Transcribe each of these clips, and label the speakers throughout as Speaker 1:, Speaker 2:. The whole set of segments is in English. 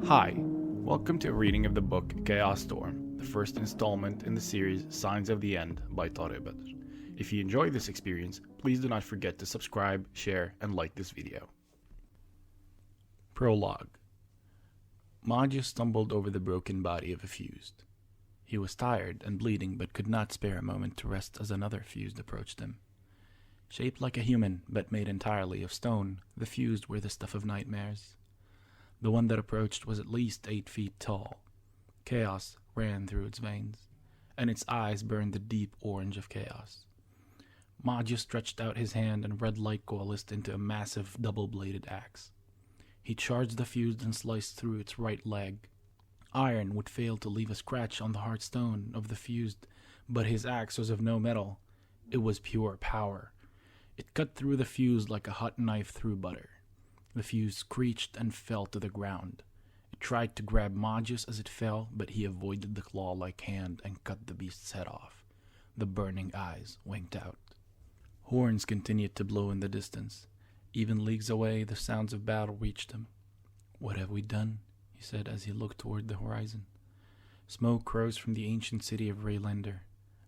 Speaker 1: Hi, welcome to a reading of the book Chaos Storm, the first installment in the series Signs of the End by Tarek Badr. If you enjoy this experience, please do not forget to subscribe, share, and like this video. Prologue. Magius stumbled over the broken body of a fused. He was tired and bleeding but could not spare a moment to rest as another fused approached him. Shaped like a human but made entirely of stone, the fused were the stuff of nightmares. The one that approached was at least 8 feet tall. Chaos ran through its veins, and its eyes burned the deep orange of chaos. Magius stretched out his hand and red light coalesced into a massive double-bladed axe. He charged the fused and sliced through its right leg. Iron would fail to leave a scratch on the hard stone of the fused, but his axe was of no metal. It was pure power. It cut through the fused like a hot knife through butter. The fuse screeched and fell to the ground. It tried to grab Magius as it fell, but he avoided the claw-like hand and cut the beast's head off. The burning eyes winked out. Horns continued to blow in the distance. Even leagues away, the sounds of battle reached him. "What have we done?" he said as he looked toward the horizon. Smoke rose from the ancient city of Raylander.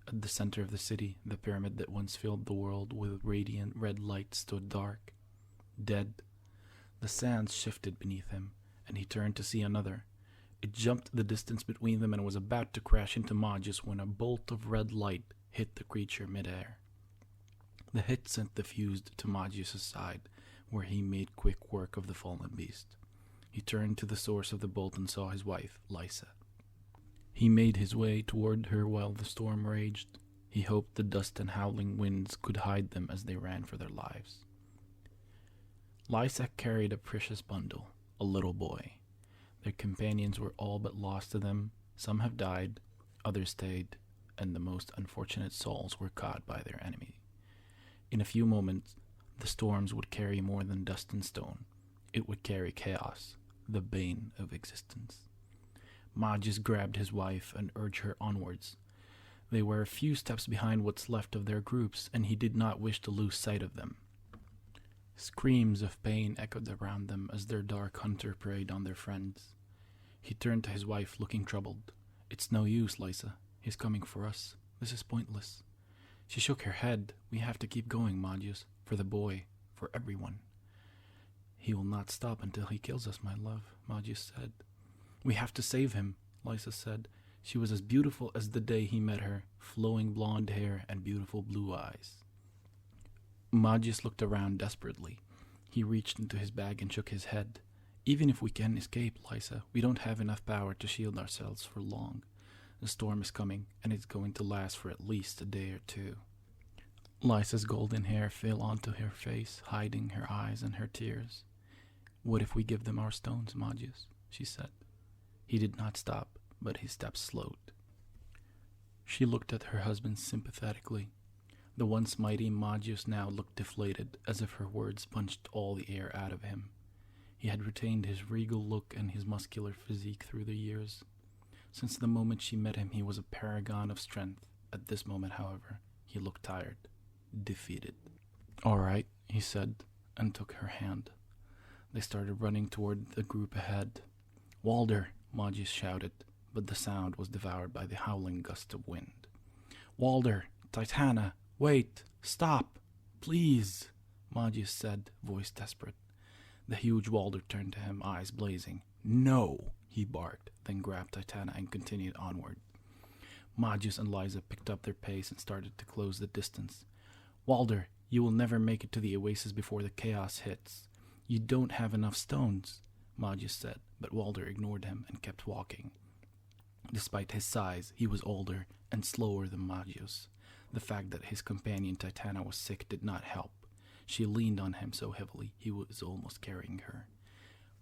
Speaker 1: At the center of the city, the pyramid that once filled the world with radiant red light stood dark, dead. The sands shifted beneath him, and he turned to see another. It jumped the distance between them and was about to crash into Magius when a bolt of red light hit the creature midair. The hit sent the fused to Magius' side, where he made quick work of the fallen beast. He turned to the source of the bolt and saw his wife, Lysa. He made his way toward her while the storm raged. He hoped the dust and howling winds could hide them as they ran for their lives. Lysa carried a precious bundle, a little boy. Their companions were all but lost to them. Some have died, others stayed, and the most unfortunate souls were caught by their enemy. In a few moments, the storms would carry more than dust and stone. It would carry chaos, the bane of existence. Magius grabbed his wife and urged her onwards. They were a few steps behind what's left of their groups, and he did not wish to lose sight of them. Screams of pain echoed around them as their dark hunter preyed on their friends. He turned to his wife, looking troubled. "It's no use, Lysa. He's coming for us. This is pointless." She shook her head. "We have to keep going, Magius. For the boy. For everyone." "He will not stop until he kills us, my love," Magius said. "We have to save him," Lysa said. She was as beautiful as the day he met her, flowing blonde hair and beautiful blue eyes. Magius looked around desperately. He reached into his bag and shook his head. "Even if we can escape, Lysa, we don't have enough power to shield ourselves for long. The storm is coming, and it's going to last for at least a day or two." Lysa's golden hair fell onto her face, hiding her eyes and her tears. "What if we give them our stones, Magius?" she said. He did not stop, but his steps slowed. She looked at her husband sympathetically. The once mighty Magius now looked deflated, as if her words punched all the air out of him. He had retained his regal look and his muscular physique through the years. Since the moment she met him, he was a paragon of strength. At this moment, however, he looked tired, defeated. "All right," he said, and took her hand. They started running toward the group ahead. "Walder!" Magius shouted, but the sound was devoured by the howling gust of wind. "Walder! Titana! Wait! Stop! Please!" Magius said, voice desperate. The huge Walder turned to him, eyes blazing. "No!" he barked, then grabbed Titana and continued onward. Magius and Lysa picked up their pace and started to close the distance. "Walder, you will never make it to the oasis before the chaos hits. You don't have enough stones," Magius said, but Walder ignored him and kept walking. Despite his size, he was older and slower than Magius. The fact that his companion Titana was sick did not help. She leaned on him so heavily he was almost carrying her.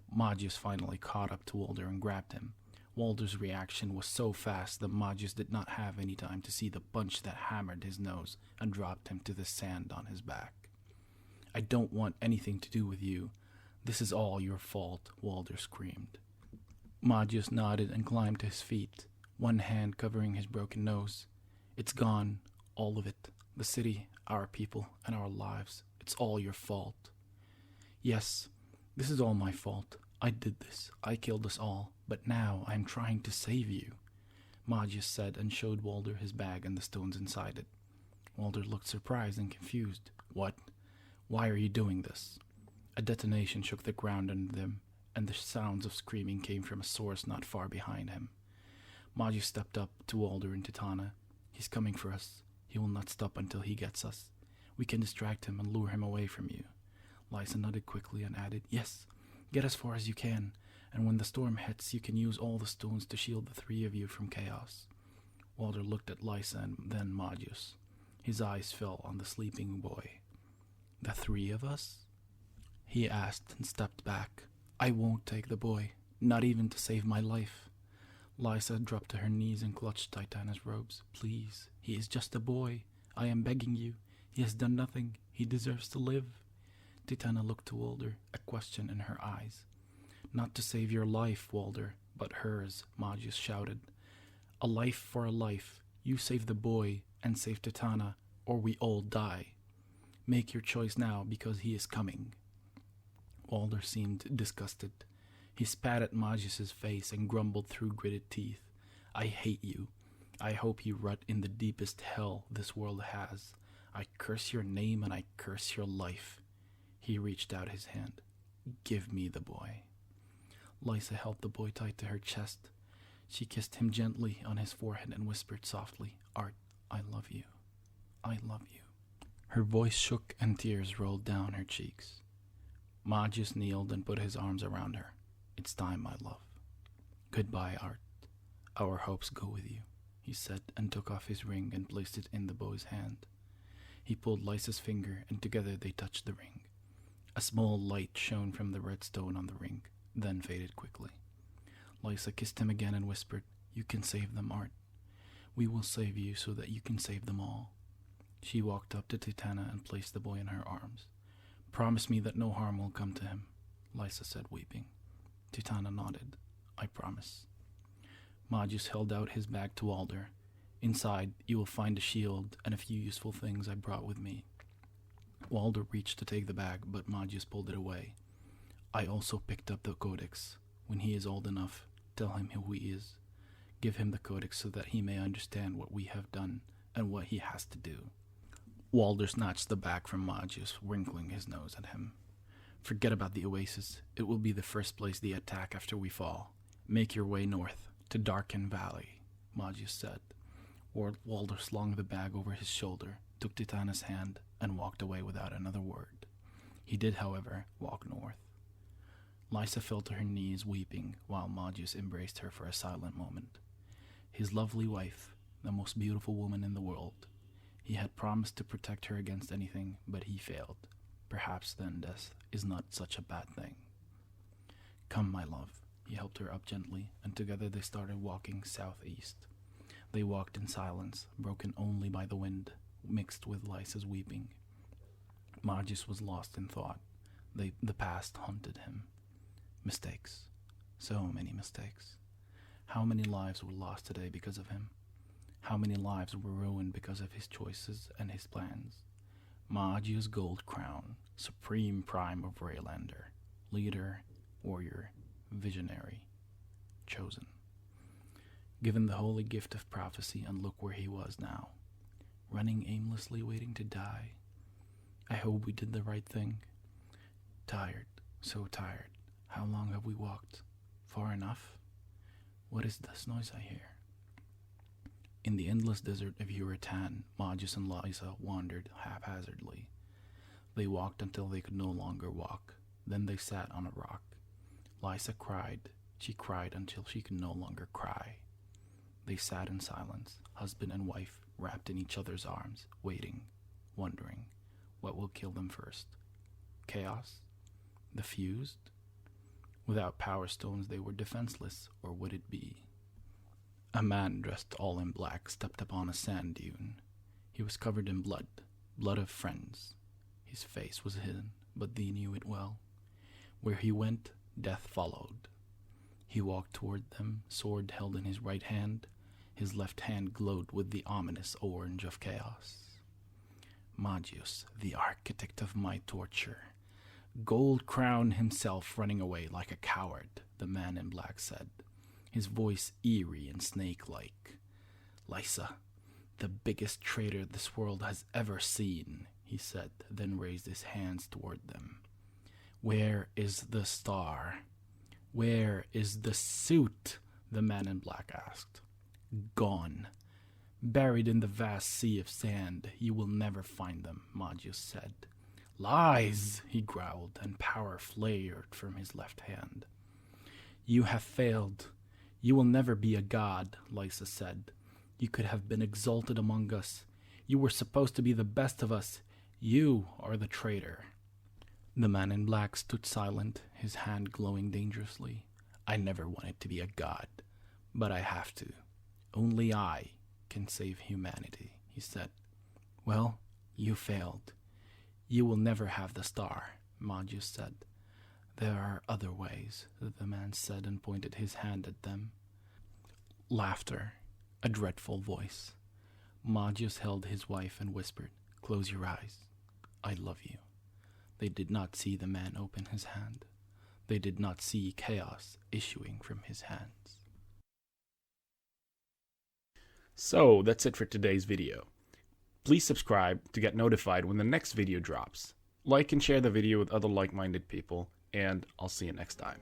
Speaker 1: Magius finally caught up to Walder and grabbed him. Walder's reaction was so fast that Magius did not have any time to see the punch that hammered his nose and dropped him to the sand on his back. "I don't want anything to do with you. This is all your fault," Walder screamed. Magius nodded and climbed to his feet, one hand covering his broken nose. "It's gone. All of it. The city, our people, and our lives. It's all your fault." "Yes, this is all my fault. I did this. I killed us all. But now I am trying to save you, Magius said and showed Walder his bag and the stones inside it. Walder looked surprised and confused. What? Why are you doing this? A detonation shook the ground under them, and the sounds of screaming came from a source not far behind him. Magius stepped up to Walder and Titana. He's coming for us. He will not stop until he gets us. We can distract him and lure him away from you. Lysa nodded quickly and added, Yes, get as far as you can, and when the storm hits, you can use all the stones to shield the three of you from chaos. Walder looked at Lysa and then Magius. His eyes fell on the sleeping boy. The three of us? He asked and stepped back. I won't take the boy, not even to save my life. Lysa dropped to her knees and clutched Titana's robes. Please, he is just a boy. I am begging you. He has done nothing. He deserves to live. Titana looked to Walder, a question in her eyes. Not to save your life, Walder, but hers, Magius shouted. A life for a life. You save the boy and save Titana, or we all die. Make your choice now, because he is coming. Walder seemed disgusted. He spat at Magius's face and grumbled through gritted teeth. I hate you. I hope you rot in the deepest hell this world has. I curse your name and I curse your life. He reached out his hand. Give me the boy. Lysa held the boy tight to her chest. She kissed him gently on his forehead and whispered softly, Art, I love you. I love you. Her voice shook and tears rolled down her cheeks. Magius kneeled and put his arms around her. It's time, my love. Goodbye, Art. Our hopes go with you, he said, and took off his ring and placed it in the boy's hand. He pulled Lysa's finger, and together they touched the ring. A small light shone from the red stone on the ring, then faded quickly. Lysa kissed him again and whispered, You can save them, Art. We will save you so that you can save them all. She walked up to Titana and placed the boy in her arms. Promise me that no harm will come to him, Lysa said, weeping. Titana nodded. I promise. Magius held out his bag to Walder. Inside, you will find a shield and a few useful things I brought with me. Walder reached to take the bag, but Magius pulled it away. I also picked up the codex. When he is old enough, tell him who he is. Give him the codex so that he may understand what we have done and what he has to do. Walder snatched the bag from Magius, wrinkling his nose at him. Forget about the oasis. It will be the first place they attack after we fall. Make your way north, to Darken Valley, Magius said. Walder slung the bag over his shoulder, took Titana's hand, and walked away without another word. He did, however, walk north. Lysa fell to her knees, weeping, while Magius embraced her for a silent moment. His lovely wife, the most beautiful woman in the world. He had promised to protect her against anything, but he failed. Perhaps then death is not such a bad thing. Come, my love. He helped her up gently, and together they started walking southeast. They walked in silence, broken only by the wind, mixed with Lysa's weeping. Magius was lost in thought. The past haunted him. Mistakes. So many mistakes. How many lives were lost today because of him? How many lives were ruined because of his choices and his plans? Magius Gold Crown, supreme prime of Raylander, leader, warrior, visionary, chosen. Given the holy gift of prophecy, and look where he was now, running aimlessly, waiting to die. I hope we did the right thing. Tired, so tired. How long have we walked? Far enough? What is this noise I hear? In the endless desert of Uratan, Magius and Lysa wandered haphazardly. They walked until they could no longer walk. Then they sat on a rock. Lysa cried. She cried until she could no longer cry. They sat in silence, husband and wife, wrapped in each other's arms, waiting, wondering, what will kill them first? Chaos? The fused? Without power stones they were defenseless, or would it be? A man dressed all in black stepped upon a sand dune. He was covered in blood, blood of friends. His face was hidden, but they knew it well. Where he went, death followed. He walked toward them, sword held in his right hand. His left hand glowed with the ominous orange of chaos. Magius, the architect of my torture, Gold Crown himself running away like a coward, the man in black said, his voice eerie and snake-like. Lysa, the biggest traitor this world has ever seen, he said, then raised his hands toward them. Where is the star? Where is the suit? The man in black asked. Gone. Buried in the vast sea of sand. You will never find them, Magius said. Lies, he growled, and power flared from his left hand. You have failed. You will never be a god, Lysa said. You could have been exalted among us. You were supposed to be the best of us. You are the traitor. The man in black stood silent, his hand glowing dangerously. I never wanted to be a god, but I have to. Only I can save humanity, he said. Well, you failed. You will never have the star, Magius said. There are other ways, the man said and pointed his hand at them. Laughter, a dreadful voice. Magius held his wife and whispered, Close your eyes. I love you. They did not see the man open his hand. They did not see chaos issuing from his hands.
Speaker 2: So, that's it for today's video. Please subscribe to get notified when the next video drops. Like and share the video with other like-minded people, and I'll see you next time.